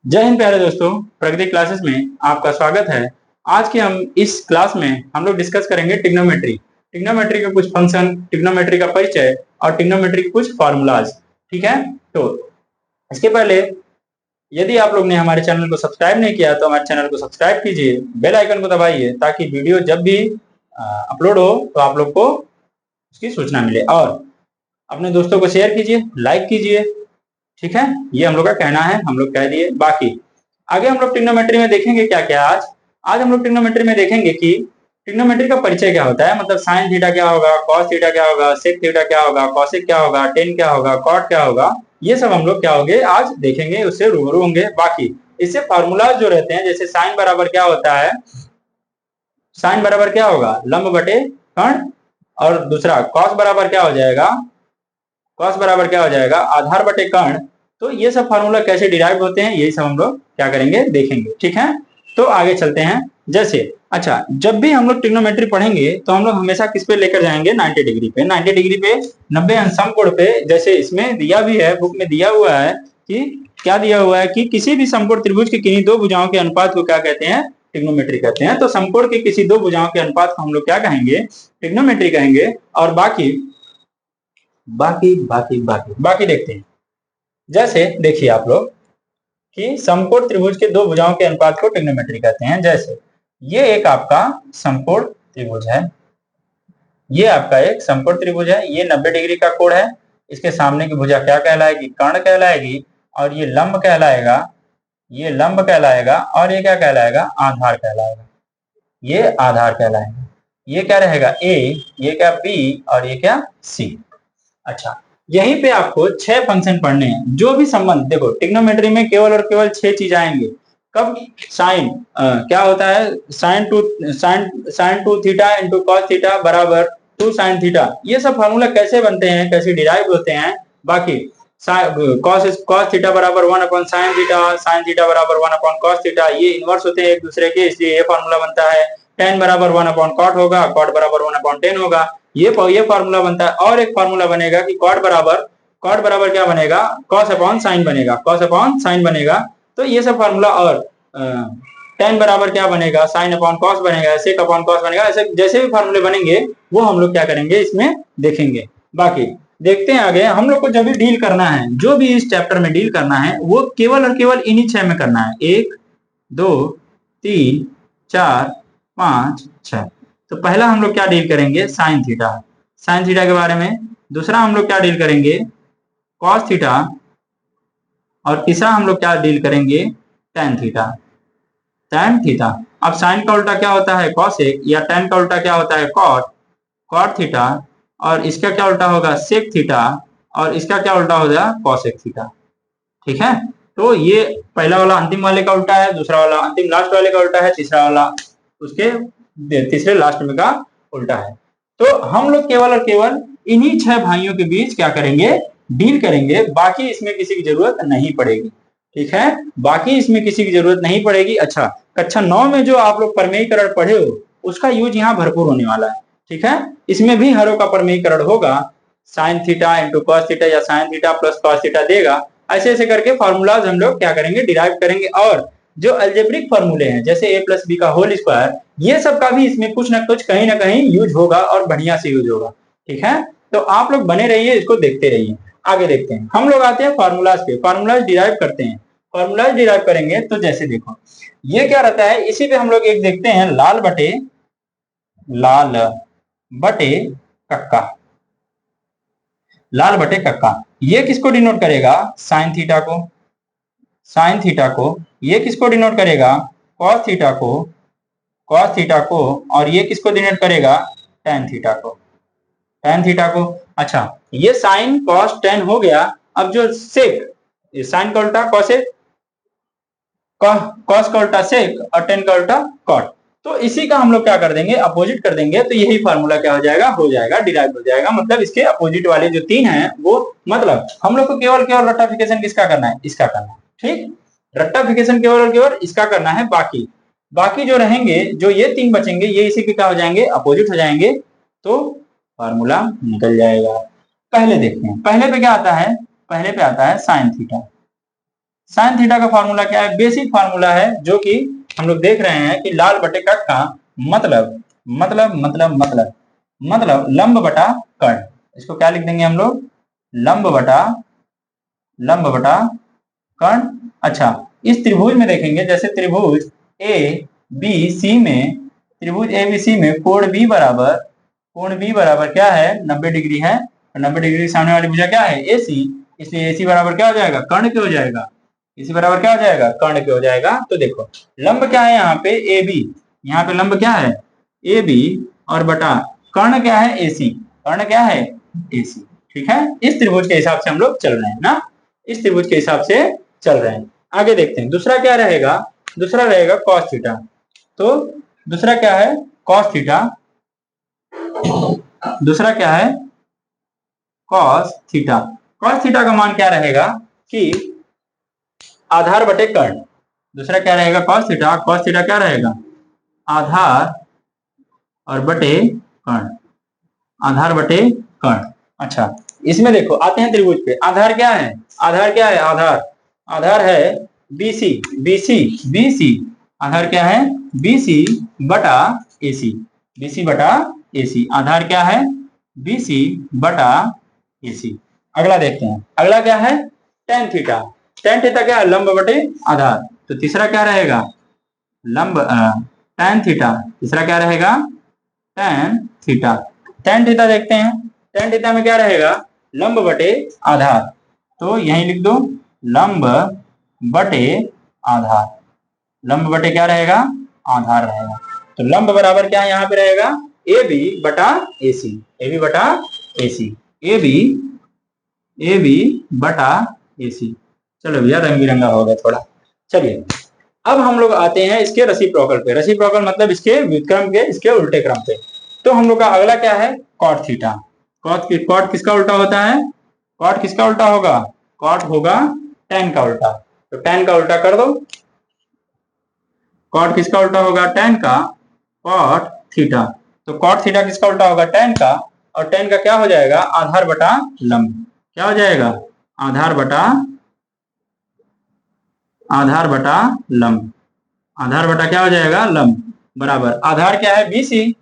जय हिंद प्यारे दोस्तों, प्रगति क्लासेस में आपका स्वागत है। आज के हम इस क्लास में हम लोग डिस्कस करेंगे टिग्नोमेट्री। टिग्नोमेट्री के कुछ फंक्शन, टिग्नोमेट्री का परिचय और टिग्नोमेट्री के कुछ फॉर्मूलाज। ठीक है, तो इसके पहले यदि आप लोग ने हमारे चैनल को सब्सक्राइब नहीं किया तो हमारे चैनल को सब्सक्राइब कीजिए, बेल आइकन को दबाइए ताकि वीडियो जब भी अपलोड हो तो आप लोग को उसकी सूचना मिले, और अपने दोस्तों को शेयर कीजिए, लाइक कीजिए। ठीक है, ये हम लोग का कहना है, हम लोग कह दिए। बाकी आगे हम लोग ट्रिग्नोमेट्री में देखेंगे क्या क्या। आज हम लोग ट्रिग्नोमेट्री में देखेंगे कि ट्रिग्नोमेट्री का परिचय क्या होता है, मतलब साइन थीटा क्या होगा, कॉस थीटा क्या होगा, सेक थीटा क्या होगा, कॉसेक क्या होगा, टेन क्या होगा, कॉट क्या होगा। ये सब हम लोग क्या होंगे आज देखेंगे, उससे रूबरू होंगे। बाकी इससे फार्मूलाज जो रहते हैं, जैसे साइन बराबर क्या होता है, साइन बराबर क्या होगा, लंब बटे कर्ण, और दूसरा कॉस बराबर क्या हो जाएगा, कॉस बराबर क्या हो जाएगा, आधार बटे कर्ण। तो ये सब फार्मूला कैसे डिराइव होते हैं, यही सब हम लोग क्या करेंगे देखेंगे। ठीक है, तो आगे चलते हैं। जैसे अच्छा, जब भी हम लोग ट्रिग्नोमेट्री पढ़ेंगे तो हम लोग हमेशा किस पे लेकर जाएंगे, 90 डिग्री पे। 90 डिग्री पे 90 अंश समकोण पे। जैसे इसमें दिया भी है, बुक में दिया हुआ है कि क्या दिया हुआ है कि किसी भी समकोण त्रिभुज की किन्हीं दो भुजाओं के अनुपात को क्या कहते हैं, ट्रिग्नोमेट्री कहते हैं। तो समकोण के किसी दो भुजाओं के अनुपात को हम लोग क्या कहेंगे, ट्रिग्नोमेट्री कहेंगे। और बाकी बाकी बाकी बाकी बाकी देखते हैं। जैसे देखिए आप लोग कि समकोण त्रिभुज के दो भुजाओं के अनुपात को ट्रिग्नोमेट्री कहते हैं। जैसे ये एक आपका समकोण त्रिभुज है, ये आपका एक समकोण त्रिभुज है, ये 90 डिग्री का कोण है। इसके सामने की भुजा क्या कहलाएगी, कर्ण कहलाएगी, और ये लंब कहलाएगा, ये लंब कहलाएगा, और ये क्या कहलाएगा, आधार कहलाएगा, ये आधार कहलाएगा। ये क्या रहेगा, ए, ये क्या बी, और ये क्या सी। अच्छा, यहीं पे आपको 6 फंक्शन पढ़ने हैं। जो भी संबंध, देखो ट्रिग्नोमेट्री में केवल और केवल 6 चीज आएंगे। कब, साइन क्या होता है, sign to theta into cos theta बराबर 2 साइन थीटा। ये सब फार्मूला कैसे बनते हैं, कैसे डिराइव होते हैं। बाकी कॉस थीटा बराबर 1 अपॉन साइन थीटा बराबर 1 अपॉन कॉस थीटा, ये इनवर्स होते हैं एक दूसरे के, इसलिए ये फार्मूला बनता है। टेन बराबर 1 अपॉन कॉट होगा, कॉट बराबर 1 अपॉन टेन होगा, ये फार्मूला बनता है। और एक फार्मूला बनेगा कि कॉट बराबर क्या बनेगा, कॉस अपॉन साइन बनेगा, कॉस अपॉन साइन बनेगा। तो ये सब फार्मूला, और टेन बराबर क्या बनेगा, साइन अपॉन कॉस बनेगा, सेक अपॉन कॉस बनेगा। ऐसे जैसे भी फार्मूले बनेंगे वो हम लोग क्या करेंगे, इसमें देखेंगे। बाकी देखते हैं आगे। हम लोग को जब भी डील करना है, जो भी इस चैप्टर में डील करना है, वो केवल और केवल इन्हीं 6 में करना है। 1 2 3 4 5 6। तो पहला हम लोग क्या डील करेंगे, साइन थीटा, साइन थीटा के बारे में। दूसरा हम लोग क्या डील करेंगे, कॉस थीटा। और तीसरा हम लोग क्या डील करेंगे, टेन थीटा, टेन थीटा। अब साइन का उल्टा क्या होता है, कॉसेक, या टेन का उल्टा क्या होता है, कॉट, कॉट थीटा। और इसका क्या उल्टा होगा, सेक थीटा। और इसका क्या उल्टा होगा, कॉसेक थीटा। ठीक है, तो ये पहला वाला अंतिम वाले का उल्टा है, दूसरा वाला अंतिम लास्ट वाले का उल्टा है, तीसरा वाला उसके तीसरे लास्ट में का उल्टा है। तो हम लोग केवल और केवल इन्हीं 6 भाइयों के बीच क्या करेंगे, डील करेंगे। बाकी इसमें किसी की जरूरत नहीं पड़ेगी। ठीक है, बाकी इसमें किसी की जरूरत नहीं पड़ेगी। अच्छा, कक्षा 9 में जो आप लोग प्रमेयीकरण पढ़े हो, उसका यूज यहाँ भरपूर होने वाला है। ठीक है, इसमें भी हरों का प्रमेयीकरण होगा। Sine theta into cos theta, या sine theta plus cos theta देगा। ऐसे ऐसे करके फॉर्मूलाज हम लोग क्या करेंगे, डिराइव करेंगे। और जो अल्जेब्रिक फॉर्मूले हैं, जैसे ए प्लस बी का होल स्क्वायर, ये सब का भी इसमें कुछ ना कुछ कहीं ना कहीं यूज होगा, और बढ़िया से यूज होगा। ठीक है, तो आप लोग बने रहिए, इसको देखते रहिए। आगे देखते हैं, हम लोग आते हैं फार्मूलाज पे, फार्मूलाज डिराइव करते हैं। फार्मूलाज डिराइव करेंगे तो जैसे देखो ये क्या रहता है, इसी पे हम लोग एक देखते हैं, लाल बटे कक्का, लाल बटे कक्का। ये किसको डिनोट करेगा, साइन थीटा को, साइन थीटा को। ये किसको डिनोट करेगा, कॉस थीटा को, कॉस थीटा को। और ये किसको डिनोट करेगा, टेन थीटा को, टेन थीटा को। अच्छा, ये साइन कॉस टेन हो गया। अब जो सेक, ये साइन का उल्टा कॉसेक, कॉस का उल्टा सेक, और टेन का उल्टा कॉट। तो इसी का हम लोग क्या कर देंगे, अपोजिट कर देंगे। तो यही फार्मूला क्या हो जाएगा, डिराइव हो जाएगा। मतलब इसके अपोजिट वाले जो 3 हैं वो, मतलब हम लोग को केवल केवल रट्टाफिकेशन किसका करना है, इसका करना है। ठीक, रट्टाफिकेशन केवल और केवल इसका करना है। बाकी बाकी जो रहेंगे, जो ये 3 बचेंगे, ये इसी के क्या हो जाएंगे, अपोजिट हो जाएंगे। तो फार्मूला निकल जाएगा। पहले देखते हैं, पहले पे क्या आता है, पहले पे आता है साइन थीटा। साइन थीटा का फॉर्मूला क्या है? बेसिक फार्मूला है, जो कि हम लोग देख रहे हैं कि लाल बटे कट का मतलब लंब बटा कर्ण। इसको क्या लिख देंगे हम लोग? लंब बटा कर्ण। अच्छा, इस त्रिभुज में देखेंगे, जैसे त्रिभुज ए बी सी में, कोण बी बराबर क्या है? 90 डिग्री है। 90 डिग्री सामने वाली भुजा क्या है? AC। इसलिए AC बराबर क्या हो जाएगा? कर्ण के हो जाएगा। AC बराबर क्या हो जाएगा? कर्ण के हो जाएगा। तो देखो लंब क्या है यहाँ पे? AB। यहाँ पे लंब क्या है? AB और बटा कर्ण क्या है? AC। कर्ण क्या है? AC। ठीक है, इस त्रिभुज के हिसाब से हम लोग चल रहे हैं ना, इस त्रिभुज के हिसाब से चल रहे हैं। आगे देखते हैं दूसरा क्या रहेगा। दूसरा रहेगा cos थीटा। तो दूसरा क्या है? cos theta. दूसरा क्या है? cos theta. cos थीटा का मान क्या रहेगा कि आधार बटे कर्ण। दूसरा क्या रहेगा? cos theta. cos थीटा क्या रहेगा? आधार और बटे कर्ण। आधार बटे कर्ण। अच्छा, इसमें देखो आते हैं त्रिभुज पे। आधार क्या है? आधार क्या है? आधार है BC। आधार क्या है? BC बटा AC। BC बटा AC। आधार क्या है? BC बटा AC। अगला देखते हैं, अगला क्या है? tan theta. tan थीटा क्या है? लंब बटे आधार। तो तीसरा क्या रहेगा? tan theta. तीसरा क्या रहेगा? tan theta. tan थीटा देखते हैं। tan थीटा में क्या रहेगा? लंब बटे आधार। तो यहीं लिख दो, लंब बटे आधार। लंब बटे क्या रहेगा? आधार रहेगा। तो लंब बराबर क्या यहाँ पे रहेगा? AB बटा AC। AB बटा AC। AB बटा AC। चलो भैया रंग बिरंगा हो गया थोड़ा। चलिए अब हम लोग आते हैं इसके रेसिप्रोकल पे। रेसिप्रोकल मतलब इसके व्युत्क्रम के, इसके उल्टे क्रम पे। तो हम लोग का अगला क्या है? cot theta. cot किसका उल्टा होता है? cot किसका उल्टा होगा? cot होगा tan का उल्टा। तो tan का उल्टा कर दो। cot किसका उल्टा होगा? tan का। cot theta. तो cot थीटा किसका उल्टा होगा? tan का। और tan का क्या हो जाएगा? आधार बटा लंब। क्या हो जाएगा? आधार बटा लंब। आधार बटा क्या हो जाएगा? लंब। बराबर आधार क्या है? BC।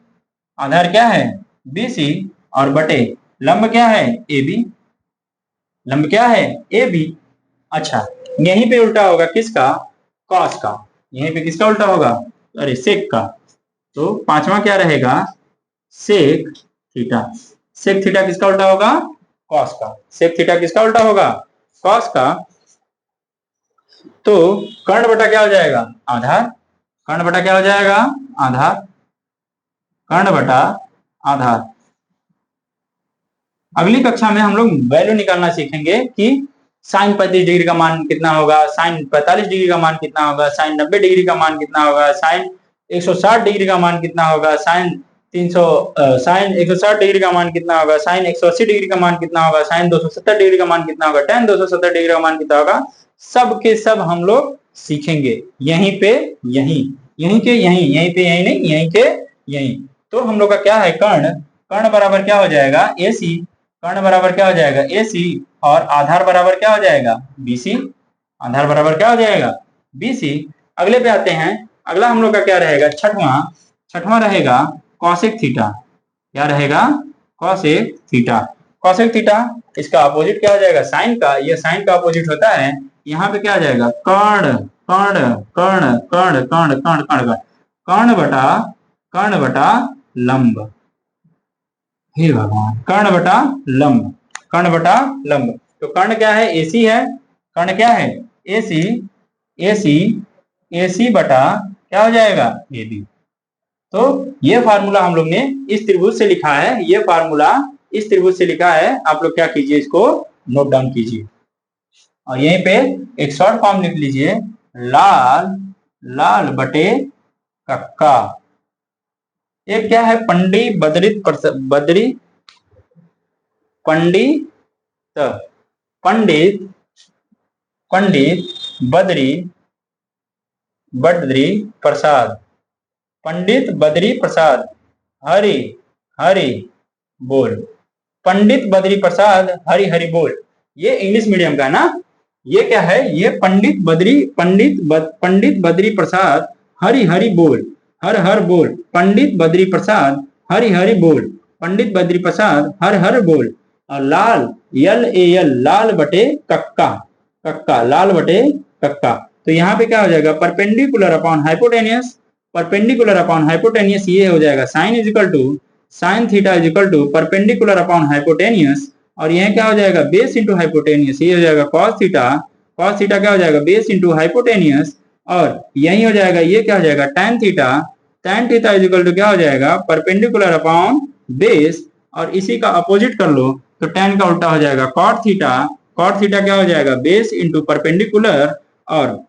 आधार क्या है? BC और बटे लंब क्या है? AB। लंब क्या है? AB। अच्छा, यहीं पे उल्टा होगा किसका? cos का। यहीं पे किसका उल्टा होगा? अरे sec का। तो पांचवा क्या रहेगा? sec theta. sec थीटा किसका उल्टा होगा? cos का। sec थीटा किसका उल्टा होगा? cos का। तो कर्ण बटा क्या हो जाएगा? आधार। कर्ण बटा क्या हो जाएगा? आधार। कर्ण बटा आधार। अगली कक्षा में हम लोग वैल्यू निकालना सीखेंगे कि साइन 35 डिग्री का मान कितना होगा, साइन 45 डिग्री का मान कितना होगा, साइन 90 डिग्री का मान कितना होगा, साइन 160 डिग्री का मान कितना होगा, साइन 160 डिग्री का मान कितना होगा, साइन 180 डिग्री का मान कितना होगा, साइन 270 डिग्री का मान कितना होगा, tan 270 डिग्री का मान कितना होगा। सब के सब हम लोग सीखेंगे यहीं पे, यहीं के यहीं, यहीं पे यहीं नहीं, यहीं के यहीं। तो हम लोग का क्या है? कर्ण। कर्ण बराबर क्या हो जाएगा? AC। कर्ण बराबर क्या हो जाएगा? AC। और आधार बराबर क्या हो जाएगा? BC। आधार बराबर क्या हो जाएगा? BC। अगले पे आते हैं। अगला हम लोग का क्या रहेगा? छठवां रहेगा cosec थीटा। क्या रहेगा? cosec theta. cosec थीटा इसका अपोजिट क्या हो जाएगा? साइन का। ये साइन का अपोजिट होता है। यहाँ पे क्या आ जाएगा? कर्ण कर्ण कर्ण कर्ण कर्ण कर्ण कर्ण कर्ण बटा लंब। हे भगवान, कर्ण बटा लंब। कर्ण बटा लंब। तो कर्ण क्या है? AC है। कर्ण क्या है? AC। AC बटा क्या हो जाएगा? AB। तो ये फार्मूला हम लोग ने इस त्रिभुज से लिखा है। ये फार्मूला इस त्रिभुज से लिखा है। आप लोग क्या कीजिए? इसको नोट डाउन कीजिए और यहीं पे एक शॉर्ट फॉर्म लिख लीजिए, लाल बटे कक्का। ये क्या है? पंडित बद्री प्रसाद। पंडित बद्री प्रसाद हरि हरि बोल। पंडित बद्री प्रसाद हरि हरि बोल। ये इंग्लिश मीडियम का ना, ये क्या है, ये पंडित बद्री प्रसाद हरि हरि बोल, हर हर बोल, पंडित बद्री प्रसाद हरि हरि बोल, पंडित बद्री प्रसाद हर हर बोल। और लाल, यल ए यल, लाल बटे कक्का, कक्का लाल बटे कक्का। तो यहाँ पे क्या हो जाएगा, perpendicular upon hypotenuse, perpendicular upon hypotenuse ये हो जाएगा sine is equal to, sine theta is equal to perpendicular upon hypotenuse, और यह क्या हो जाएगा, बेस इंटू हाइपोटेनियस, ये हो जाएगा कॉस थीटा, कॉस थीटा क्या हो जाएगा, बेस इंटू हाइपोटेनियस, और यही हो जाएगा, ये क्या हो जाएगा, tan theta, tan theta is equal to क्या हो जाएगा, परपेंडिकुलर अपॉन बेस, और इसी का अपोजिट कर लो तो tan का उल्टा हो जाएगा cot थीटा, cot थीटा क्या हो जाएगा, बेस इंटू परपेंडिकुलर, और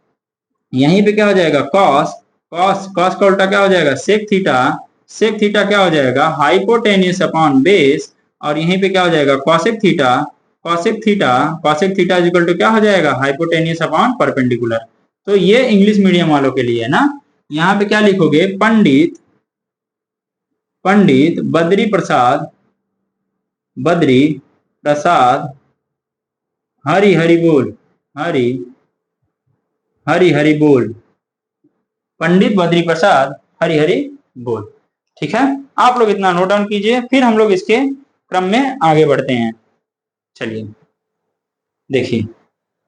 यहीं पे क्या हो जाएगा cos, cos का उल्टा क्या हो जाएगा, sec थीटा, sec थीटा क्या हो जाएगा, हाइपोटेनियस अपॉन बेस, और यहीं पे क्या हो जाएगा cosec theta, cosec theta, cosec theta is equal to क्या हो जाएगा, हाइपोटेनियस अपॉन परपेंडिकुलर। तो ये इंग्लिश मीडियम वालों के लिए है ना। यहाँ पे क्या लिखोगे, पंडित, पंडित बद्री प्रसाद, बद्री प्रसाद हरि हरि बोल, हरि हरि हरि बोल, पंडित बद्री प्रसाद हरि हरि बोल। ठीक है, आप लोग इतना नोट डाउन कीजिए, फिर हम लोग इसके क्रम में आगे बढ़ते हैं। चलिए देखिए,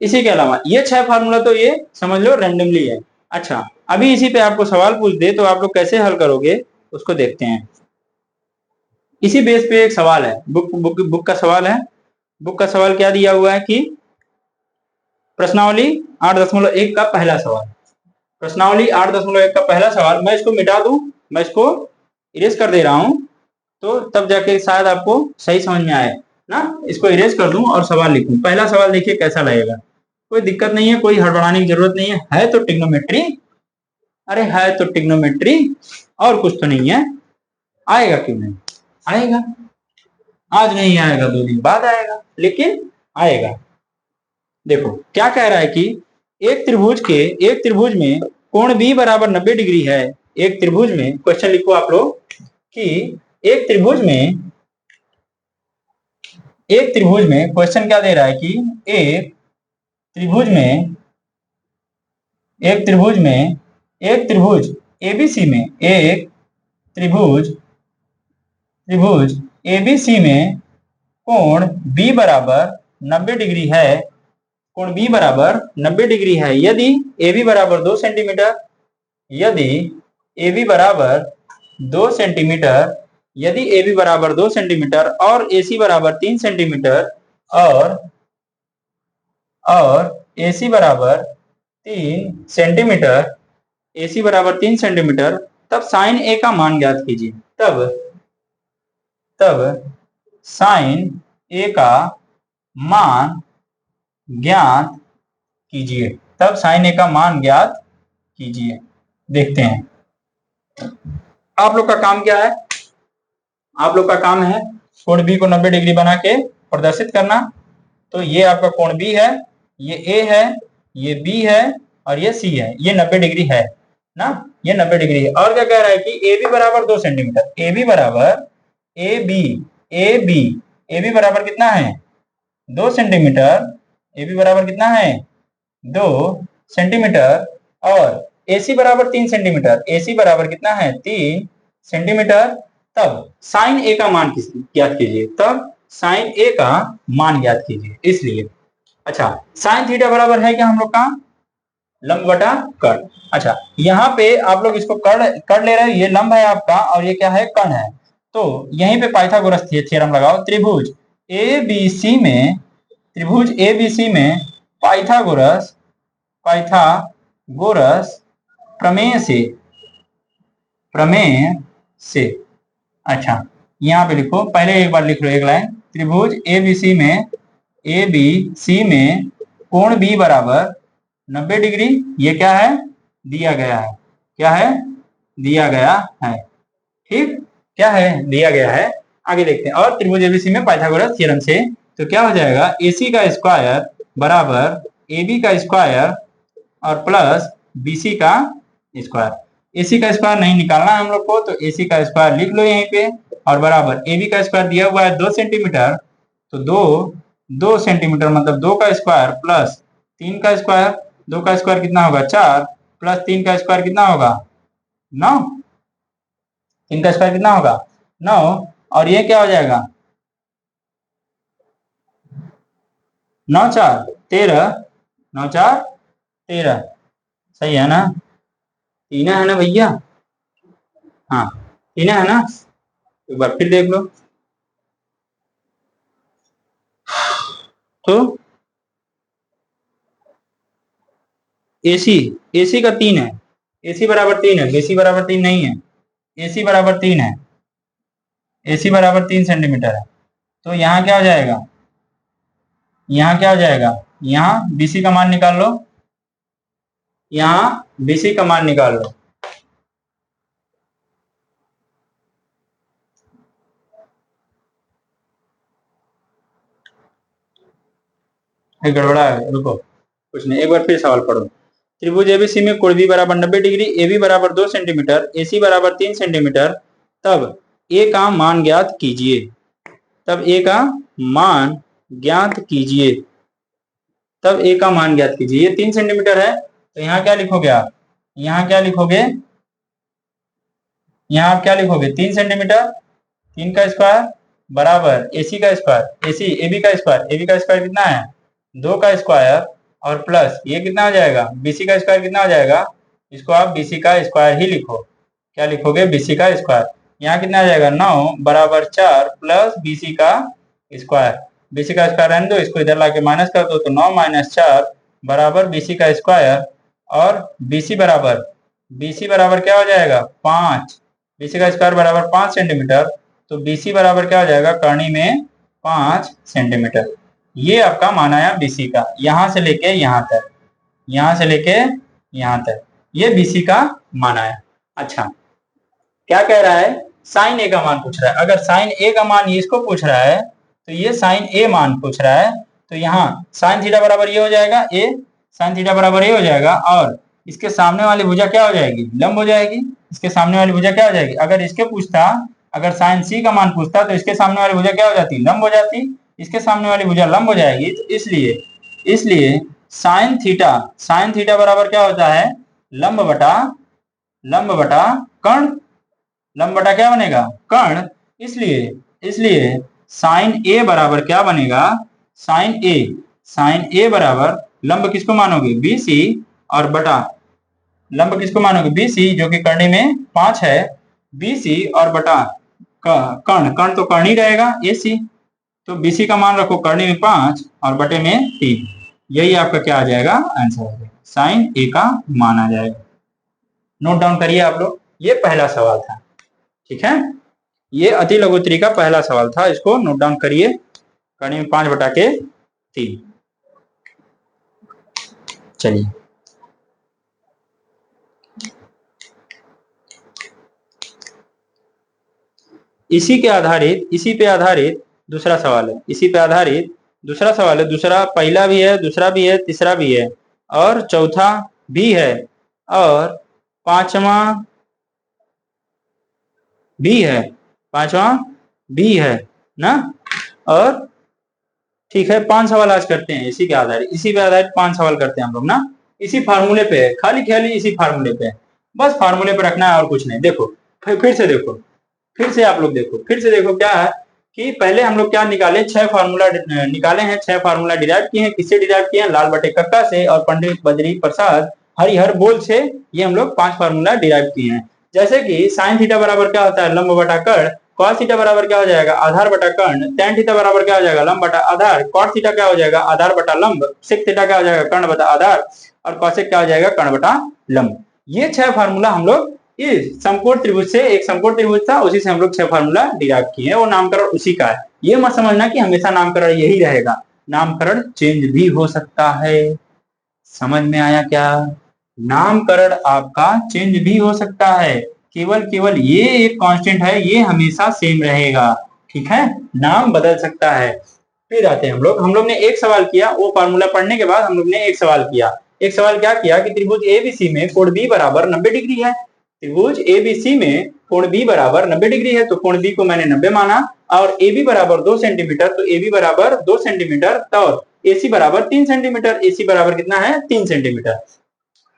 इसी के अलावा ये 6 फार्मूला तो ये समझ लो रैंडमली है। अच्छा, अभी इसी पे आपको सवाल पूछ दे तो आप लोग कैसे हल करोगे उसको देखते हैं। इसी बेस पे एक सवाल है, बुक का सवाल है। बुक का सवाल क्या दिया हुआ है कि प्रश्नावली 8.1 का पहला सवाल, प्रश्नावली 8.1 का पहला सवाल, मैं इसको मिटा दूं, मैं इसको इरेज कर दे रहा हूं, तो तब जाके शायद आपको सही समझ में आए ना। इसको इरेज कर दूं और सवाल लिखूं। पहला सवाल देखिए कैसा लगेगा, कोई दिक्कत नहीं है, कोई हड़बड़ाने की जरूरत नहीं है तो ट्रिग्नोमेट्री, अरे है तो ट्रिग्नोमेट्री, और कुछ तो नहीं है। आएगा क्यों नहीं आएगा, आज नहीं आएगा 2 दिन बाद आएगा, लेकिन आएगा। देखो क्या कह रहा है कि एक त्रिभुज में कोण B बराबर 90 डिग्री है। एक त्रिभुज में, क्वेश्चन लिखो आप लोग कि एक त्रिभुज में क्वेश्चन क्या दे रहा है कि एक त्रिभुज ABC में, एक त्रिभुज ABC में कोण B बराबर 90 डिग्री है, कोण B बराबर 90 डिग्री है यदि AB बराबर 2 सेंटीमीटर, यदि AB बराबर 2 सेंटीमीटर, यदि AB बराबर 2 सेंटीमीटर और AC बराबर 3 सेंटीमीटर, और AC बराबर 3 सेंटीमीटर, AC बराबर 3 सेंटीमीटर, तब साइन A का मान ज्ञात कीजिए। तब साइन A का मान ज्ञात कीजिए, तब साइन A का मान ज्ञात कीजिए। देखते हैं आप लोग का काम क्या है। आप लोग का काम है कोण B को 90 डिग्री बना के प्रदर्शित करना। तो ये आपका कोण B है, ये A है, ये B है और ये C है, ये 90 डिग्री है ना, ये 90 डिग्री है। और क्या कह रहा है कि AB बराबर 2 सेंटीमीटर, AB बराबर AB बराबर कितना है, 2 सेंटीमीटर, AB बराबर कितना है, 2 सेंटीमीटर, और AC बराबर 3 सेंटीमीटर, AC बराबर कितना है, 3 सेंटीमीटर। तब साइन A का मान ज्ञात कीजिए, तब साइन A का मान ज्ञात कीजिए। इसलिए अच्छा, साइन थीटा बराबर है क्या हम लोग का, लंब बटा कर्ण। अच्छा, यहाँ पे आप लोग इसको कर्ण ले रहे हैं, ये लंब है आपका और ये क्या है, कर्ण है। तो यहीं पे पाइथागोरस थ्योरम लगाओ। त्रिभुज ABC में पाइथागोरस प्रमेय से, अच्छा यहाँ पे लिखो, पहले एक बार लिख लो एक लाइन। त्रिभुज ABC में कोण B बराबर 90 डिग्री, ये क्या है, दिया गया है, क्या है, दिया गया है। ठीक, क्या है, दिया गया है। आगे देखते हैं। और त्रिभुज ABC में पाइथागोरस थ्योरम से तो क्या हो जाएगा, AC का स्क्वायर बराबर AB का स्क्वायर और प्लस BC का स्क्वायर। AC का स्क्वायर नहीं निकालना है हम लोग को, तो AC का स्क्वायर लिख लो यहीं पे, और बराबर AB का स्क्वायर दिया हुआ है 2 सेंटीमीटर, तो 2 सेंटीमीटर मतलब 2 का स्क्वायर प्लस 3 का स्क्वायर, 2 का स्क्वायर कितना होगा 4, प्लस 3 का स्क्वायर कितना होगा 9, 3 का स्क्वायर कितना होगा 9, और ये क्या हो जाएगा 9 4 13, 9 4 13, सही है ना? तीना है ना भैया? हाँ तीना है ना? एक बार फिर देख लो तो AC का 3 है, AC बराबर 3 है, BC बराबर 3 नहीं है, AC बराबर 3 है, AC बराबर 3 सेंटीमीटर है। तो यहाँ क्या हो जाएगा, यहाँ क्या हो जाएगा, यहाँ BC का मान निकाल लो, यहाँ BC का मान निकाल लो। गड़बड़ा है, रुको कुछ नहीं, एक बार फिर सवाल पढ़ो। त्रिभुज एबीसी में कोण बी बराबर 90 डिग्री, AB बराबर 2 सेंटीमीटर, AC बराबर 3 सेंटीमीटर, तब A का मान ज्ञात कीजिए, तब A का मान ज्ञात कीजिए, तब A का मान ज्ञात कीजिए। ये 3 सेंटीमीटर है, तो यहाँ क्या लिखोगे आप, यहाँ क्या लिखोगे, यहाँ आप क्या लिखोगे 3 सेंटीमीटर, 3 का स्क्वायर बराबर AC का स्क्वायर, AB का स्क्वायर, AB का स्क्वायर कितना है 2 का स्क्वायर, और प्लस ये कितना हो जाएगा BC का स्क्वायर कितना हो जाएगा, इसको आप BC का स्क्वायर ही लिखो, क्या लिखोगे BC का स्क्वायर। यहाँ कितना आ जाएगा 9 बराबर 4 प्लस BC का स्क्वायर, BC का स्क्वायर रहने दो, इसको इधर लाके माइनस कर दो, तो 9 माइनस 4 बराबर BC का स्क्वायर, और BC बराबर क्या हो जाएगा 5, BC का स्क्वायर बराबर 5 सेंटीमीटर, तो BC बराबर क्या हो जाएगा कर्णी में 5 सेंटीमीटर। ये आपका मान आया BC का, यहां से लेके यहां तक, यहां से लेके यहां तक, ये BC का मान आया। अच्छा क्या कह रहा है, साइन A का मान पूछ रहा है, अगर साइन A का मान इसको पूछ रहा है तो ये साइन A मान पूछ रहा है, तो यहाँ साइन थीटा बराबर ये हो जाएगा A, साइन थीटा बराबर ये हो जाएगा, और इसके सामने वाली भुजा क्या हो जाएगी लंब हो जाएगी, इसके सामने वाली भुजा क्या हो जाएगी, अगर इसके पूछता, अगर साइन C का मान पूछता तो इसके सामने वाली भुजा क्या हो जाती लंब हो जाती, इसके सामने वाली भुजा लंब हो जाएगी, तो इसलिए साइन थीटा बराबर क्या होता है लंब बटा कर्ण, लंब बटा क्या बनेगा कर्ण, इसलिए साइन A बराबर क्या बनेगा, साइन A बराबर लंब किसको मानोगे BC, और बटा लंब किसको मानोगे BC जो कि कर्णी में 5 है, BC और बटा कर्ण तो कर्ण ही रहेगा AC, तो BC का मान रखो कर्णी में 5 और बटे में 3, यही आपका क्या आ जाएगा आंसर आ जाएगा, साइन A का मान आ जाएगा। नोट डाउन करिए आप लोग, ये पहला सवाल था, ठीक है, ये अति लघुत्तरी का पहला सवाल था, इसको नोट डाउन करिए, कर्णी में 5 बटा के 3। चलिए इसी पे आधारित दूसरा सवाल है, दूसरा पहला भी है, दूसरा भी है, तीसरा भी है, और चौथा भी है, और पांचवा भी है ना, और ठीक है 5 सवाल आज करते हैं इसी पे आधारित 5 सवाल करते हैं हम लोग ना, इसी फार्मूले पे है, खाली इसी फार्मूले पे है, बस फार्मूले पे रखना है और कुछ नहीं। देखो फिर से आप लोग फिर से देखो क्या है कि पहले हम लोग क्या निकाले, 6 फार्मूला निकाले हैं, 6 फार्मूला डिराइव किए हैं, किससे डिराइव किए हैं लाल बटे कक्का से और पंडित बद्री प्रसाद हरिहर बोल से, ये हम लोग 5 फार्मूला डिराइव किए हैं। जैसे कि साइन थीटा बराबर क्या होता है लंब बटा कर्ण, कॉस थीटा बराबर क्या हो जाएगा आधार बटा कर्ण, tan थीटा बराबर क्या हो जाएगा लंब बटा आधार, कॉट थीटा क्या हो जाएगा आधार बटा लंब, सेक थीटा क्या हो जाएगा कर्ण बटा आधार, और कॉसेक क्या हो जाएगा कर्ण बटा लंब। ये 6 फार्मूला हम लोग इस समकोण त्रिभुज से, एक समकोण त्रिभुज था उसी से हम लोग 6 फार्मूला डिराइव किए हैं, वो नामकरण उसी का है। ये मत समझना कि हमेशा नामकरण यही रहेगा, नामकरण चेंज भी हो सकता है, समझ में आया क्या, नामकरण आपका चेंज भी हो सकता है, केवल ये एक कांस्टेंट है, ये हमेशा सेम रहेगा, ठीक है, नाम बदल सकता है। फिर आते हैं हम लोग ने एक सवाल किया, वो फार्मूला पढ़ने के बाद हम लोग ने एक सवाल किया क्या किया कि त्रिभुज एबीसी में कोण बी बराबर 90 डिग्री है, त्रिभुज एबीसी में कोण बी बराबर 90 डिग्री है, तो कोण बी को मैंने 90 माना, और AB बराबर 2 सेंटीमीटर, तो AB बराबर 2 सेंटीमीटर, तो AC बराबर 3 सेंटीमीटर, AC बराबर कितना है 3 सेंटीमीटर।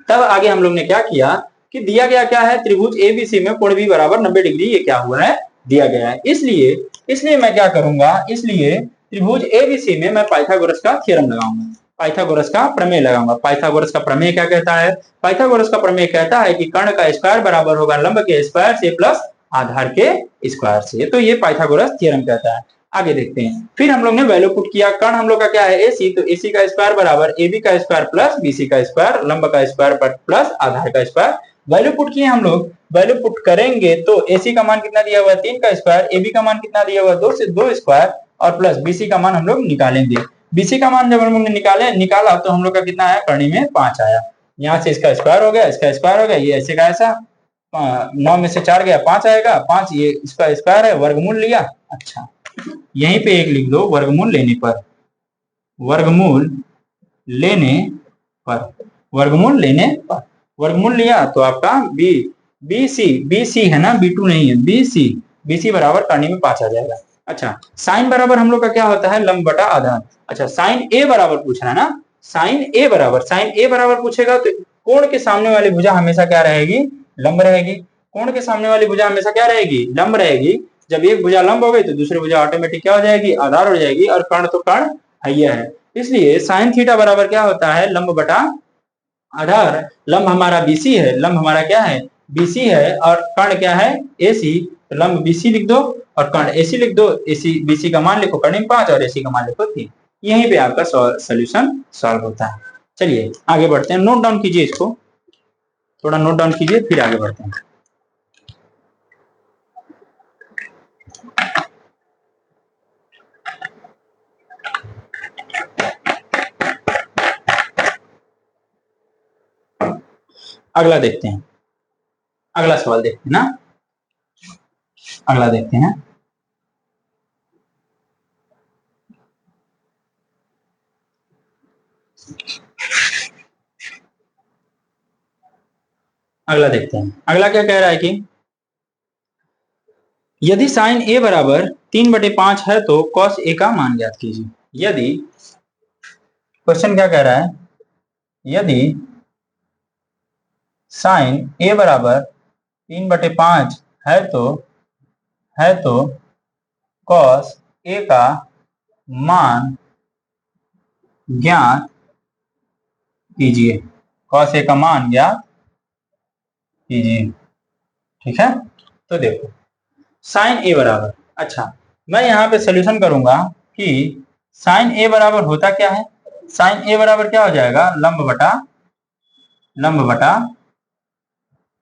तब आगे हम लोग ने क्या किया कि दिया गया क्या है, त्रिभुज ABC में कोण B बराबर 90 डिग्री, ये क्या हुआ है, दिया गया है। इसलिए मैं क्या करूंगा, इसलिए त्रिभुज ABC में मैं पाइथागोरस का थ्योरम लगाऊंगा, पाइथागोरस का प्रमेय लगाऊंगा। पाइथागोरस का प्रमेय क्या कहता है, पाइथागोरस का प्रमेय कहता है कि कर्ण का स्क्वायर बराबर होगा लंब के स्क्वायर से प्लस आधार के स्क्वायर से। तो ये पाइथागोरस थ्योरम कहता है। आगे देखते हैं, फिर हम लोग ने वैल्यू पुट किया, कर्ण हम लोग का क्या है AC, तो AC का स्क्वायर बराबर AB का स्क्वायर प्लस BC का स्क्वायर, लंब का स्क्वायर प्लस आधार का स्क्वायर। वैल्यू पुट किए हम लोग, वैल्यू पुट करेंगे तो AC का मान कितना दिया हुआ है 3 का स्क्वायर, AB का मान कितना दिया हुआ है 2 से 2 स्क्वायर और प्लस BC का मान हम लोग निकालेंगे। BC का मान जब हम लोग ने निकाला तो हम लोग का कितना आया, करनी में 5 आया। यहाँ से इसका स्क्वायर हो गया, इसका स्क्वायर हो गया, ये ऐसे का ऐसा, 9 में से 4 गया 5 आएगा, 5 ये इसका स्क्वायर है, वर्गमूल लिया। अच्छा यहीं पे एक लिख दो, वर्गमूल लेने पर, वर्गमूल लेने पर, वर्गमूल लेने पर, वर्गमूल लिया तो आपका BC है ना, B2 नहीं है, BC बराबर करनी में 5 आ जाएगा। अच्छा साइन बराबर हम लोग का क्या होता है, लंब बटा आधार। अच्छा साइन A बराबर पूछ रहा है ना, साइन A बराबर पूछेगा तो कोण के सामने वाली भुजा हमेशा क्या रहेगी, लंब रहेगी। कोण के सामने वाली भुजा हमेशा क्या रहेगी, लंब रहेगी। जब एक भुजा लंब हो गई तो दूसरी भुजा ऑटोमेटिक क्या हो जाएगी, आधार हो जाएगी, और कर्ण तो कर्ण है। इसलिए साइन थीटा बराबर क्या होता है, लंब बटा आधार। लंब हमारा BC है, लंब हमारा क्या है, BC है, और कर्ण क्या है AC, तो लंब BC लिख दो और कर्ण AC लिख दो। BC का मान लिखो कर्ण में 5 और AC का मान लिखो 3। यहीं पे आपका सोल्यूशन सॉल्व होता है। चलिए आगे बढ़ते हैं, नोट डाउन कीजिए, इसको थोड़ा नोट डाउन कीजिए, फिर आगे बढ़ते हैं। अगला देखते हैं, अगला सवाल देखते हैं ना, अगला देखते हैं। अगला देखते हैं, अगला क्या कह रहा है कि यदि साइन A बराबर 3/5 है तो cos A का मान ज्ञात कीजिए। यदि, क्वेश्चन क्या कह रहा है, यदि साइन A बराबर 3/5 है तो cos A का मान ज्ञात कीजिए, cos A का मान ज्ञात कीजिए। ठीक है, तो देखो साइन A बराबर, अच्छा मैं यहाँ पे सोल्यूशन करूंगा कि साइन A बराबर होता क्या है, साइन A बराबर क्या हो जाएगा, लंब बटा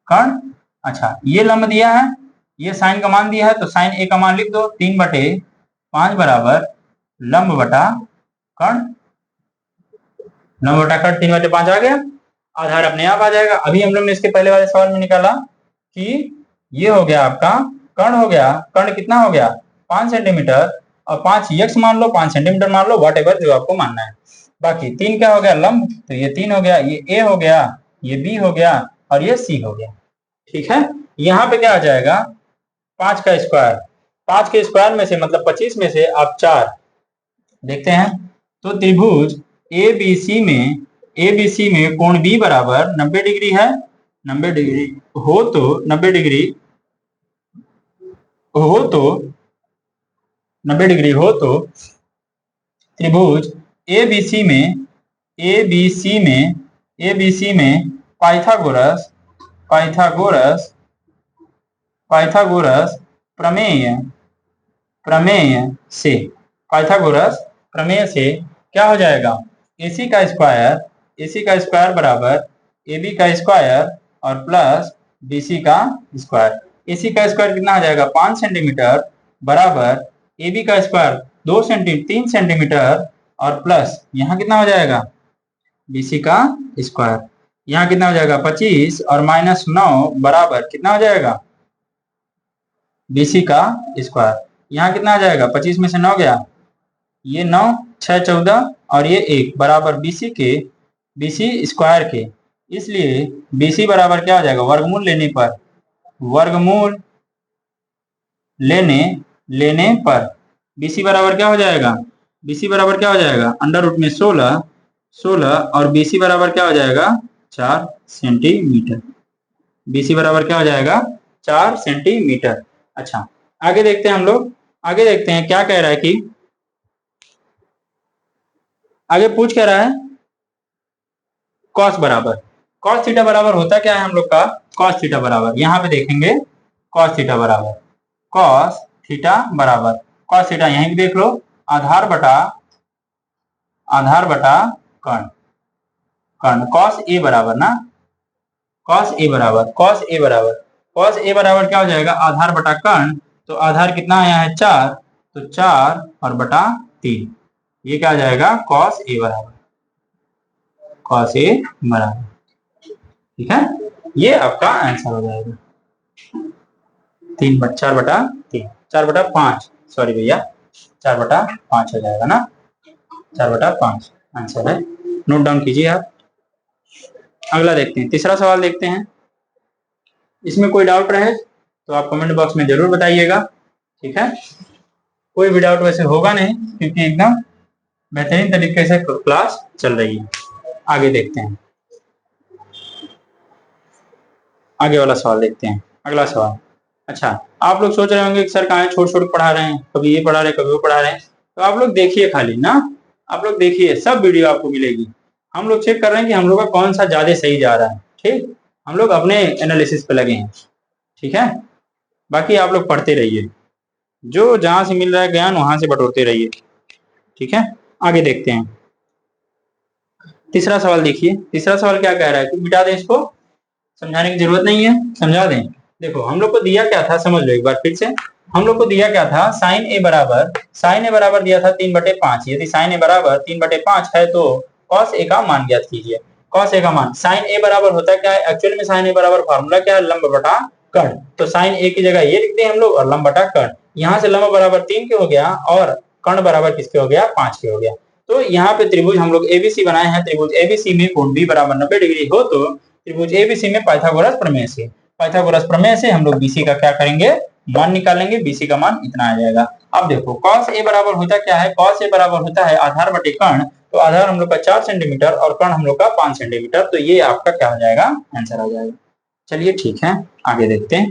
कर्ण। अच्छा ये लंब दिया है, ये साइन का मान दिया है, तो साइन A का मान लिख दो, 3/5 बराबर लंब बटा कर्ण, लंब बटा कर्ण 3/5 आ गया, आधार अपने आप आ जाएगा। अभी हम लोग ने इसके पहले वाले सवाल में निकाला कि ये हो गया आपका कर्ण, हो गया कर्ण कितना हो गया 5 सेंटीमीटर, और 5 यक्स मान लो, 5 सेंटीमीटर मान लो, वट एवर जो आपको मानना है। बाकी 3 क्या हो गया लंब, तो ये 3 हो गया, ये A हो गया, ये B हो गया, और ये C हो गया। ठीक है, यहाँ पे क्या आ जाएगा 5 का स्क्वायर, 5 के स्क्वायर में से मतलब 25 में से आप 4 देखते हैं, तो त्रिभुज ABC में कोण B बराबर 90 डिग्री है, 90 डिग्री हो तो 90 डिग्री हो तो त्रिभुज ABC में पाइथागोरस प्रमेय से क्या हो जाएगा, AC का स्क्वायर बराबर AB का स्क्वायर और प्लस BC का स्क्वायर। AC का स्क्वायर कितना आ जाएगा 5 सेंटीमीटर बराबर AB का स्क्वायर 3 सेंटीमीटर और प्लस यहाँ कितना हो जाएगा BC का स्क्वायर, यहाँ कितना हो जाएगा 25 और -9 बराबर कितना हो जाएगा BC का स्क्वायर। यहाँ कितना आ जाएगा 25 में से 9 गया, ये 9 6 14 और ये 1 बराबर BC स्क्वायर के। इसलिए BC बराबर क्या हो जाएगा, वर्गमूल लेने पर BC बराबर क्या हो जाएगा BC बराबर क्या हो जाएगा, अंडर रूट में 16 और BC बराबर क्या हो जाएगा 4 सेंटीमीटर। BC बराबर क्या हो जाएगा 4 सेंटीमीटर। अच्छा आगे देखते हैं हम लोग, आगे देखते हैं क्या कह रहा है कि आगे पूछ कह रहा है कॉस बराबर, कॉस थीटा बराबर होता क्या है हम लोग का, कॉस थीटा बराबर, यहाँ पे देखेंगे कॉस थीटा बराबर, कॉस थीटा बराबर, कॉस थीटा यहीं भी देख लो, आधार बटा कर्ण, कर्ण कॉस ए बराबर ना, कॉस ए बराबर, कॉस ए बराबर, कॉस ए बराबर क्या हो जाएगा आधार बटा कर्ण, तो आधार कितना आया है 4, तो 4 और बटा 3, ये क्या आ जाएगा कॉस ए बराबर, कॉस ए बराबर, ठीक है, ये आपका आंसर हो जाएगा 4 बटा 3, 4/5, सॉरी भैया 4/5 हो जाएगा ना, 4/5 आंसर है, नोट डाउन कीजिए आप। अगला देखते हैं, तीसरा सवाल देखते हैं, इसमें कोई डाउट रहे तो आप कमेंट बॉक्स में जरूर बताइएगा, ठीक है, कोई भी डाउट वैसे होगा नहीं क्योंकि एकदम बेहतरीन तरीके से क्लास चल रही है। आगे देखते हैं, आगे वाला सवाल देखते हैं, अगला सवाल। अच्छा आप लोग सोच रहे होंगे कि सर कहाँ छोड़ छोड़ पढ़ा रहे हैं, कभी ये पढ़ा रहे हैं कभी वो पढ़ा रहे हैं, तो आप लोग देखिए खाली ना, आप लोग देखिए सब वीडियो आपको मिलेगी, हम लोग चेक कर रहे हैं कि हम लोग का कौन सा ज्यादा सही जा रहा है, ठीक, हम लोग अपने एनालिसिस पे लगे हैं, ठीक है, बाकी आप लोग पढ़ते रहिए, जो जहां से मिल रहा है ज्ञान वहां से बटोरते रहिए, ठीक है। आगे देखते हैं, तीसरा सवाल देखिए, तीसरा सवाल क्या कह रहा है कि मिटा दें इसको, समझाने की जरूरत नहीं है, समझा दें। देखो हम लोग को दिया क्या था, समझ लो एक बार फिर से, हम लोग को दिया क्या था, साइन ए बराबर दिया था 3/5, यदि साइन ए बराबर 3/5 है तो कॉस ए का मान ज्ञात कीजिए, कॉस ए का मान, साइन ए बराबर होता क्या है, एक्चुअल में साइन ए बराबर फार्मूला क्या है, लंब बटा कर्ण, तो साइन ए की जगह ये लिखते हैं हम लोग और लंब बटा कर्ण, यहाँ से लंब बराबर 3 के हो गया और कर्ण बराबर किसके हो गया 5 के हो गया, तो यहाँ पे त्रिभुज हम लोग एबीसी बनाए हैं, त्रिभुज एबीसी में कोण बी बराबर 90 डिग्री हो तो त्रिभुज एबीसी में पाइथागोरस प्रमेय से हम लोग बीसी का क्या करेंगे, मान निकालेंगे, बीसी का मान इतना आ जाएगा। अब देखो कॉस ए बराबर होता क्या है, कॉस ए बराबर होता है आधार बटे कर्ण, तो आधार हम लोग का 4 सेंटीमीटर और कर्ण हम लोग का 5 सेंटीमीटर, तो ये आपका क्या हो जाएगा आंसर आ जाएगा। चलिए ठीक है आगे देखते हैं,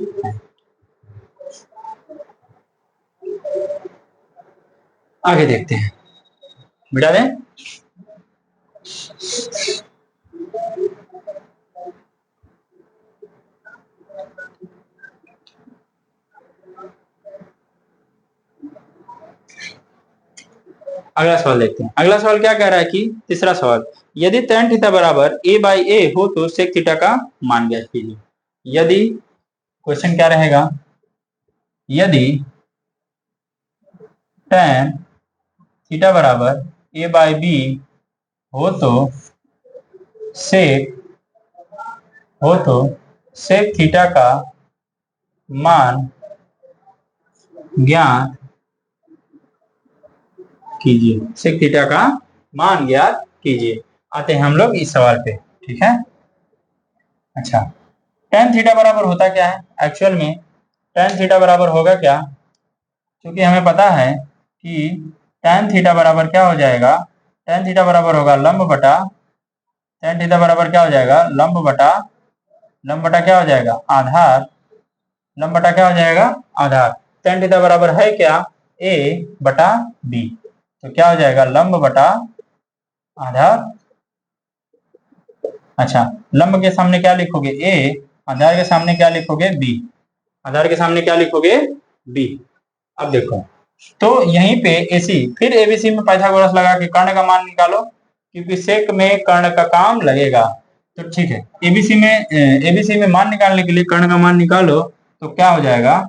आगे देखते हैं, मिटा दें, अगला सवाल देखते हैं, अगला सवाल क्या कह रहा है कि तीसरा सवाल, यदि tan थीटा बराबर a/a हो तो sec थीटा का मान ज्ञात कीजिए, यदि क्वेश्चन क्या रहेगा, यदि tan थीटा बराबर a/b हो तो sec थीटा का मान ज्ञात कीजिए, sec थीटा का मान ज्ञात कीजिए। आते हैं हम लोग इस सवाल पे, ठीक है। अच्छा tan थीटा बराबर होता क्या है, एक्चुअल में tan थीटा बराबर होगा क्या, क्योंकि हमें पता है कि tan थीटा बराबर क्या हो जाएगा, tan थीटा बराबर होगा लंब बटा, tan थीटा बराबर क्या हो जाएगा लंब बटा क्या हो जाएगा आधार, लंब बटा क्या हो जाएगा आधार, tan थीटा बराबर है क्या a बटा b, तो क्या हो जाएगा लंब बटा आधार, अच्छा लंब के सामने क्या लिखोगे a, आधार के सामने क्या लिखोगे b, आधार के सामने क्या लिखोगे b। अब देखो तो यहीं पे AC फिर ABC में पाइथागोरस लगा के कर्ण का मान निकालो, क्योंकि सेक में कर्ण का काम लगेगा, तो ठीक है ABC में मान निकालने के लिए कर्ण का मान निकालो, तो क्या हो जाएगा,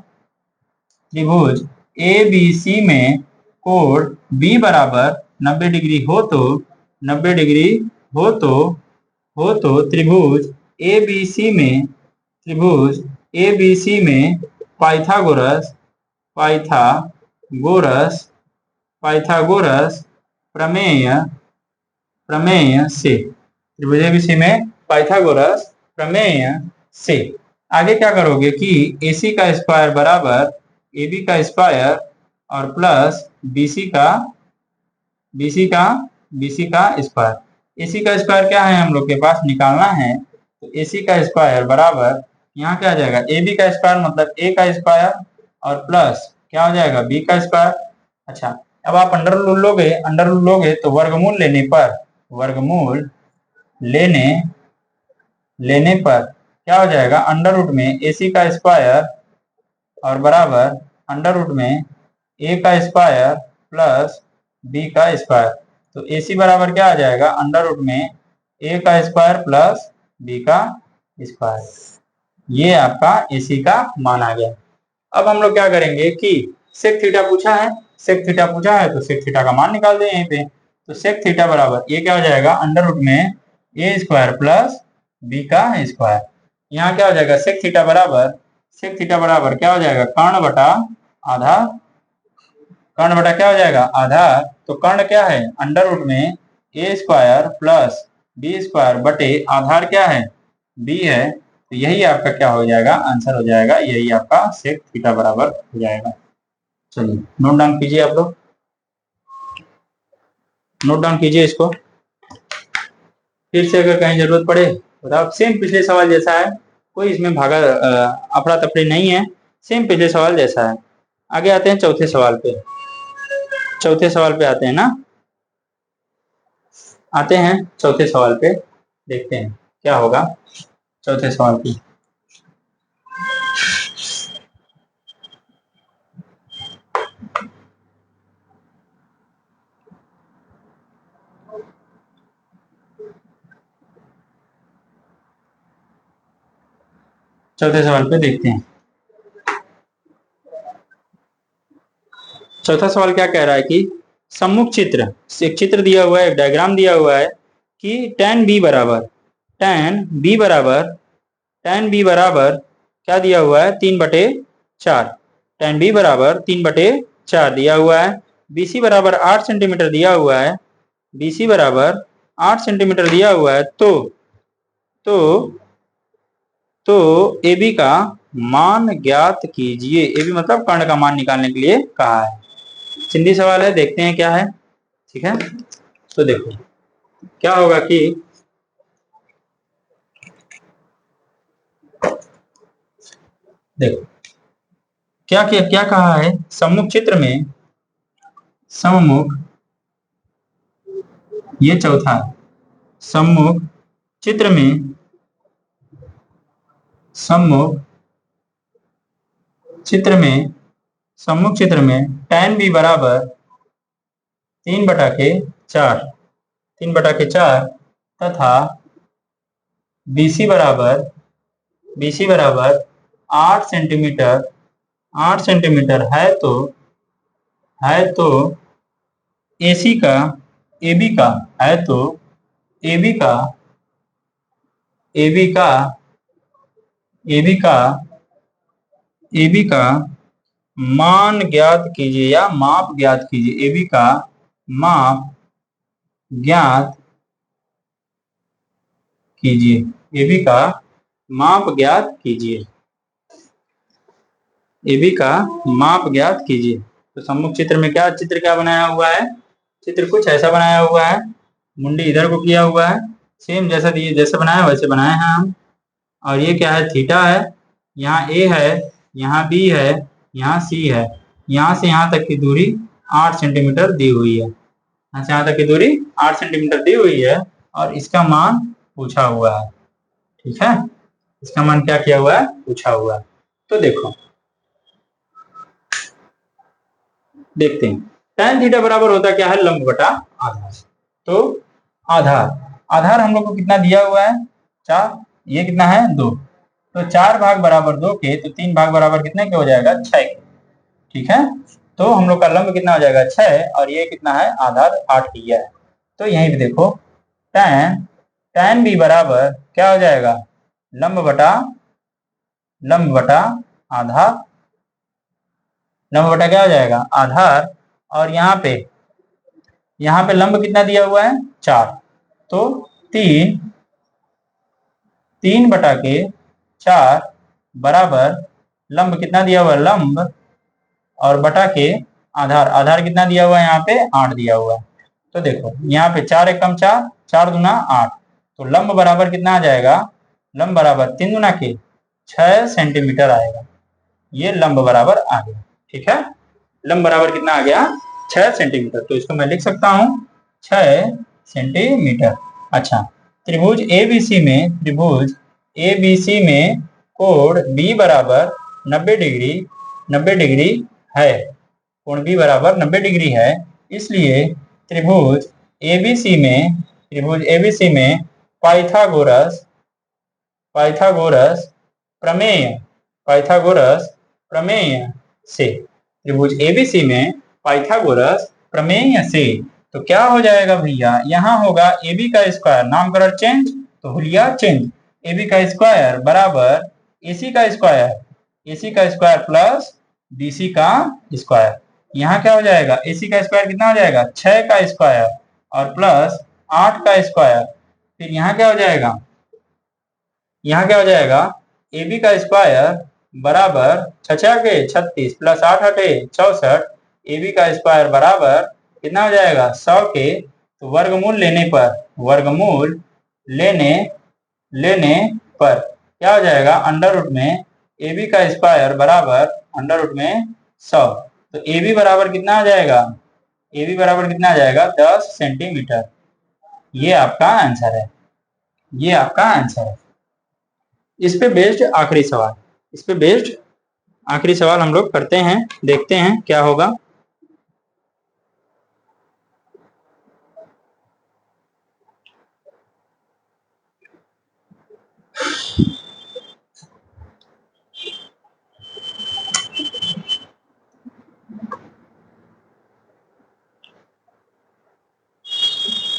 त्रिभुज ABC में कोण B बराबर 90 डिग्री हो तो 90 डिग्री हो तो त्रिभुज ABC में पाइथागोरस प्रमेय से, त्रिभुज ABC में पाइथागोरस प्रमेय से आगे क्या करोगे कि AC का स्क्वायर बराबर AB का स्क्वायर और प्लस BC का बीसी का स्क्वायर। एसी का स्क्वायर क्या है हम लोग के पास निकालना है, तो एसी का स्क्वायर बराबर यहाँ क्या आ जाएगा, ए बी का स्क्वायर मतलब ए का स्क्वायर और प्लस क्या हो जाएगा बी का स्क्वायर। अच्छा, अब आप अंडर रूल लोगे तो वर्गमूल लेने लेने पर क्या हो जाएगा, अंडर रूट में एसी का स्क्वायर और बराबर अंडर रूट में ए का स्क्वायर प्लस बी का स्क्वायर। तो एसी बराबर क्या आ जाएगा, अंडर रूट में ए का स्क्वायर प्लस बी का स्क्वायर। ये आपका एसी का मान आ गया। अब हम लोग क्या करेंगे कि सेक थीटा पूछा है, तो सेक थीटा का मान निकाल दें यहीं पे। तो सेक थीटा बराबर ये क्या हो जाएगा, अंडर रूट में ए स्क्वायर प्लस बी का स्क्वायर। यहाँ क्या हो जाएगा, सेक थीटा बराबर क्या हो जाएगा, कर्ण बटा आधार। कर्ण बटा क्या हो जाएगा, आधार। तो कर्ण क्या है, अंडर रूट में ए स्क्वायर प्लस बी स्क्वायर बटे आधार क्या है, बी है। तो यही आपका क्या हो जाएगा, आंसर हो जाएगा, यही आपका सेक थीटा बराबर हो जाएगा। चलिए नोट डाउन कीजिए आप लोग, नोट डाउन कीजिए इसको। फिर से अगर कहीं जरूरत पड़े बताओ। सेम पिछले सवाल जैसा है, कोई इसमें भागा अफरा तफरी नहीं है, सेम पिछले सवाल जैसा है। आगे आते हैं चौथे सवाल पे। आते हैं ना, आते हैं चौथे सवाल पे, देखते हैं क्या होगा चौथे सवाल की। चौथे सवाल पे देखते हैं। चौथा सवाल क्या कह रहा है कि सम्मुख चित्र, एक चित्र दिया हुआ है, एक डायग्राम दिया हुआ है कि tan b बराबर क्या दिया हुआ है, 3/4। tan b बराबर 3/4 दिया हुआ है। BC बराबर 8 सेंटीमीटर दिया हुआ है, BC बराबर 8 सेंटीमीटर दिया हुआ है। तो AB का मान ज्ञात कीजिए। AB मतलब कर्ण का मान निकालने के लिए कहा है। सिंधी सवाल है, देखते हैं क्या है। ठीक है, तो देखो क्या होगा कि देखो क्या कहा है, सम्मुख चित्र में, ये चौथा है, सम्मुख चित्र में tan b बराबर 3/4 तथा BC बराबर 8 सेंटीमीटर है। तो AC का AB का है, तो AB का मान ज्ञात कीजिए या माप ज्ञात कीजिए। AB का माप ज्ञात कीजिए। AB का माप ज्ञात कीजिए। AB का माप ज्ञात कीजिए। तो सम्मुख चित्र में क्या बनाया हुआ है, चित्र कुछ ऐसा बनाया हुआ है, मुंडी इधर को किया हुआ है, सेम जैसे बनाया वैसे बनाए हैं हम। और ये क्या है, थीटा है, यहाँ A है, यहाँ B है, यहाँ C है। यहाँ से यहाँ तक की दूरी 8 सेंटीमीटर दी हुई है, यहाँ से यहाँ तक की दूरी 8 सेंटीमीटर दी हुई है और इसका मान पूछा हुआ है। ठीक है, इसका मान क्या किया हुआ है, पूछा हुआ है। तो देखते हैं tan थीटा बराबर होता क्या है, लंब बटा आधार। तो आधार हम लोग को कितना दिया हुआ है, 4, ये कितना है 2। तो 4 भाग बराबर 2 के, तो 3 भाग बराबर कितने के हो जाएगा, 6 के। ठीक है, तो हम लोग का लंब कितना हो जाएगा, 6, और ये कितना है, आधार 8 किया है। तो यहीं पे देखो tan b बराबर क्या हो जाएगा, लंब बटा आधार, लंब बटा क्या हो जाएगा, आधार। और यहाँ पे लंब कितना दिया हुआ है, 4। तो 3/4 बराबर लंब कितना दिया हुआ है, लंब, और बटा के आधार कितना दिया हुआ है, यहाँ पे 8 दिया हुआ है। तो देखो यहाँ पे 4 एकम 4, 4 दूना 8, तो लंब बराबर कितना आ जाएगा, लंब बराबर 3 गुना के 6 सेंटीमीटर आएगा। ये लंब बराबर आ गया, ठीक है। लंब बराबर कितना आ गया, 6 सेंटीमीटर। तो इसको मैं लिख सकता हूं 6 सेंटीमीटर। अच्छा, त्रिभुज एबीसी में कोण बी बराबर 90 डिग्री 90 डिग्री है। कोण बी बराबर 90 डिग्री है, इसलिए त्रिभुज एबीसी में पाइथागोरस प्रमेय पाइथागोरस प्रमेय से त्रिभुज एबीसी में पाइथागोरस प्रमेय से तो क्या हो जाएगा भैया, यहाँ होगा एबी का स्क्वायर, नामकरण चेंज तो हुलिया चेंज, एबी का स्क्वायर बराबर एसी का स्क्वायर प्लस बीसी का स्क्वायर। यहाँ क्या हो जाएगा, एसी का स्क्वायर कितना हो जाएगा, 6 का स्क्वायर और प्लस 8 का स्क्वायर। फिर यहाँ क्या हो जाएगा, यहाँ क्या हो जाएगा, एबी का स्क्वायर बराबर 6 के 36 प्लस 8 हटे 64, एबी का स्क्वायर बराबर कितना हो जाएगा 100 के, तो वर्गमूल लेने पर क्या हो जाएगा, अंडर रूट में एबी का स्क्वायर बराबर अंडर रूट में 100। तो एबी बराबर कितना आ जाएगा, एबी बराबर कितना आ जाएगा 10 सेंटीमीटर। ये आपका आंसर है, ये आपका आंसर है। इस पे बेस्ड आखिरी सवाल हम लोग करते हैं, देखते हैं क्या होगा।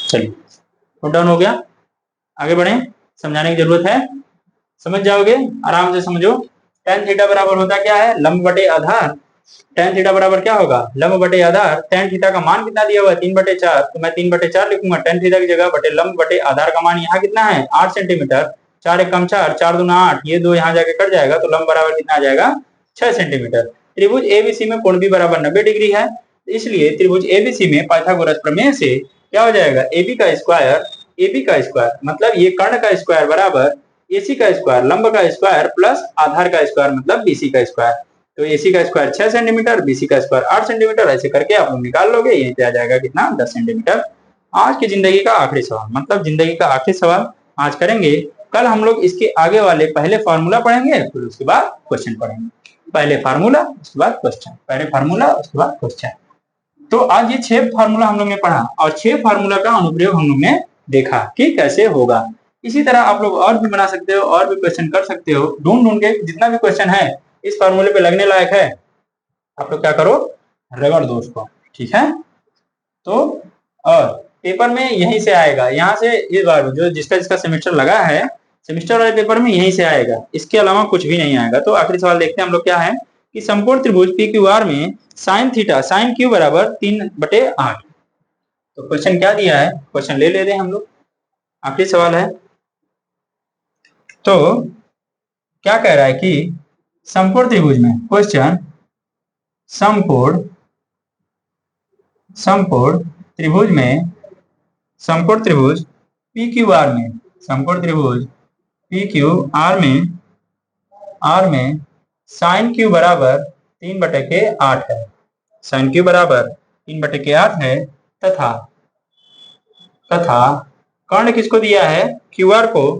चलिए, नोट डाउन हो गया, आगे बढ़े, समझाने की जरूरत है, समझ जाओगे, आराम से समझो। tan थीटा बराबर होता क्या है, लंब बटे आधार। tan थीटा बराबर क्या होगा, लंब बटे आधार। tan थीटा का मान कितना दिया हुआ है 3/4, तो मैं 3/4 लिखूंगा tan थीटा की जगह, बटे लंब बटे आधार का मान यहाँ कितना है 8 सेंटीमीटर। 4 एकम 4, 4 दूना 8, ये दो यहाँ जाके कट जाएगा, तो लंब बराबर कितना आ जाएगा 6 सेंटीमीटर। त्रिभुज एबीसी में कोण बी बराबर 90 डिग्री है, इसलिए त्रिभुज एबीसी में पाइथागोरस प्रमेय से क्या हो जाएगा, एबी का स्क्वायर मतलब ये कर्ण का स्क्वायर बराबर एसी का स्क्वायर, लंब का स्क्वायर प्लस आधार का स्क्वायर मतलब बीसी का स्क्वायर। तो एसी का स्क्वायर 6 सेंटीमीटर, बीसी का स्क्वायर 8 सेंटीमीटर, ऐसे करके आप लोग निकाल लोगे, यहीं पे आ जाएगा कितना 10 सेंटीमीटर। आज की जिंदगी का आखिरी सवाल, मतलब जिंदगी का आखिरी सवाल आज करेंगे। कल हम लोग इसके आगे वाले पहले फॉर्मूला पढ़ेंगे, फिर उसके बाद क्वेश्चन पढ़ेंगे। पहले फार्मूला उसके बाद क्वेश्चन, पहले फार्मूला उसके बाद क्वेश्चन। तो आज ये 6 फार्मूला हम लोग ने पढ़ा और 6 फार्मूला का अनुप्रयोग हम लोग ने देखा कि कैसे होगा। इसी तरह आप लोग और भी बना सकते हो, और भी क्वेश्चन कर सकते हो, ढूंढ के जितना भी क्वेश्चन है इस फार्मूले पे लगने लायक है, आप लोग क्या करो, रगड़ दो उसको, ठीक है। तो और पेपर में यहीं से आएगा, यहाँ से इस बार जो जिसका सेमेस्टर लगा है, सेमेस्टर वाले पेपर में यहीं से आएगा, इसके अलावा कुछ भी नहीं आएगा। तो आखिरी सवाल देखते हैं हम लोग क्या है कि समकोण त्रिभुज पी क्यू आर में साइन थीटा साइन क्यू बराबर 3/8। तो क्वेश्चन क्या दिया है, क्वेश्चन ले लेते हैं हम लोग, आखिरी सवाल है। तो क्या कह रहा है कि समकोण त्रिभुज में, क्वेश्चन समकोण त्रिभुज में, समकोण त्रिभुज पी क्यू आर में, समकोण त्रिभुज पी क्यू आर में साइन क्यू बराबर 3/8 है, साइन क्यू बराबर 3/8 है, तथा कर्ण किसको दिया है, क्यू आर को,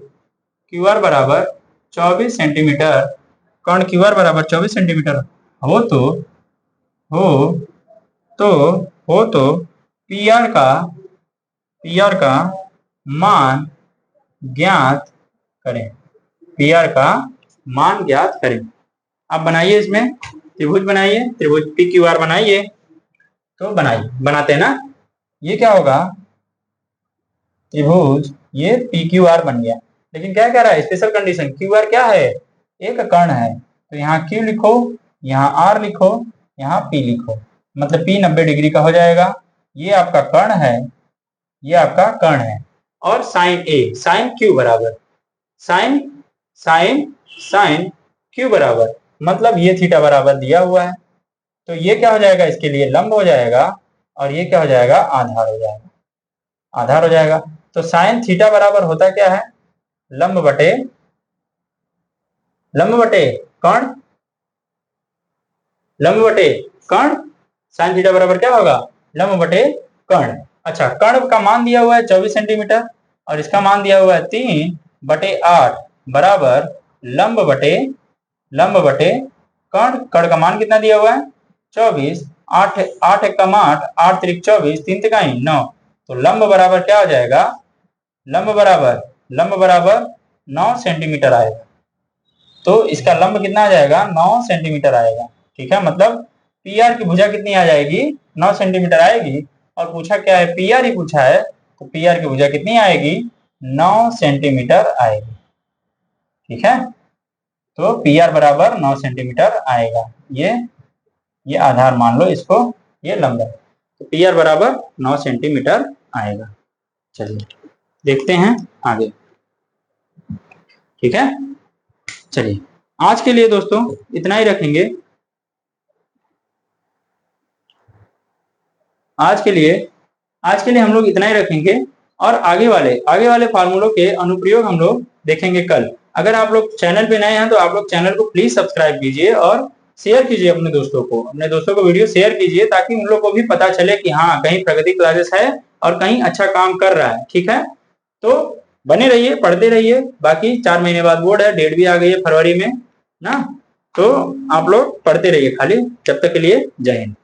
क्यू आर बराबर 24 सेंटीमीटर, कर्ण क्यू आर बराबर 24 सेंटीमीटर हो तो पी आर का मान ज्ञात करें, पी आर का मान ज्ञात करें। आप बनाइए, इसमें त्रिभुज बनाइए, त्रिभुज पी क्यू आर बनाइए, तो बनाइए, बनाते हैं ना। ये क्या होगा, त्रिभुज ये पी क्यू आर बन गया, लेकिन क्या कह रहा है, स्पेशल कंडीशन, क्यू आर क्या है, एक कर्ण है, तो यहाँ क्यू लिखो, यहाँ आर लिखो, यहाँ पी लिखो, मतलब पी 90 डिग्री का हो जाएगा। ये आपका कर्ण है, ये आपका कर्ण है। और साइन ए, साइन क्यू बराबर साइन क्यू बराबर, मतलब ये थीटा बराबर दिया हुआ है, तो ये क्या हो जाएगा, इसके लिए लंब हो जाएगा, और ये क्या हो जाएगा, आधार हो जाएगा। आधार हो जाएगा। तो साइन थीटा बराबर होता क्या है, लंब बटे कर्ण, लंब बटे कर्ण। साइन थीटा बराबर क्या होगा, लंब बटे कर्ण। अच्छा, कर्ण का मान दिया हुआ है 24 सेंटीमीटर और इसका मान दिया हुआ है 3/8 बराबर लंब बटे कर्ण। कर्ण का मान कितना दिया हुआ है 24, 8 8 एकम 8, 8 त्रिक 24, 3 तिकाई 9। तो लंब बराबर क्या हो जाएगा, लंब बराबर 9 सेंटीमीटर आएगा। तो इसका लंब कितना आ जाएगा, 9 सेंटीमीटर आएगा। ठीक है, मतलब पी आर की भुजा कितनी आ जाएगी, 9 सेंटीमीटर आएगी। और पूछा क्या है, पी आर ही पूछा है, तो पी आर की भुजा कितनी आएगी, 9 सेंटीमीटर आएगी। ठीक है, तो पी आर बराबर 9 सेंटीमीटर आएगा। ये आधार मान लो इसको, ये लंब है, तो पी आर बराबर 9 सेंटीमीटर आएगा। चलिए देखते हैं आगे। ठीक है, चलिए आज के लिए दोस्तों इतना ही रखेंगे। आज के लिए हम लोग इतना ही रखेंगे और आगे वाले फार्मूलों के अनुप्रयोग हम लोग देखेंगे कल। अगर आप लोग चैनल पे नए हैं तो आप लोग चैनल को प्लीज सब्सक्राइब कीजिए और शेयर कीजिए अपने दोस्तों को वीडियो शेयर कीजिए, ताकि उन लोग को भी पता चले कि हाँ कहीं प्रगति क्लासेस है और कहीं अच्छा काम कर रहा है। ठीक है, तो बने रहिए, पढ़ते रहिए। बाकी 4 महीने बाद बोर्ड है, डेट भी आ गई है फरवरी में ना, तो आप लोग पढ़ते रहिए खाली। जब तक के लिए जय हिंद।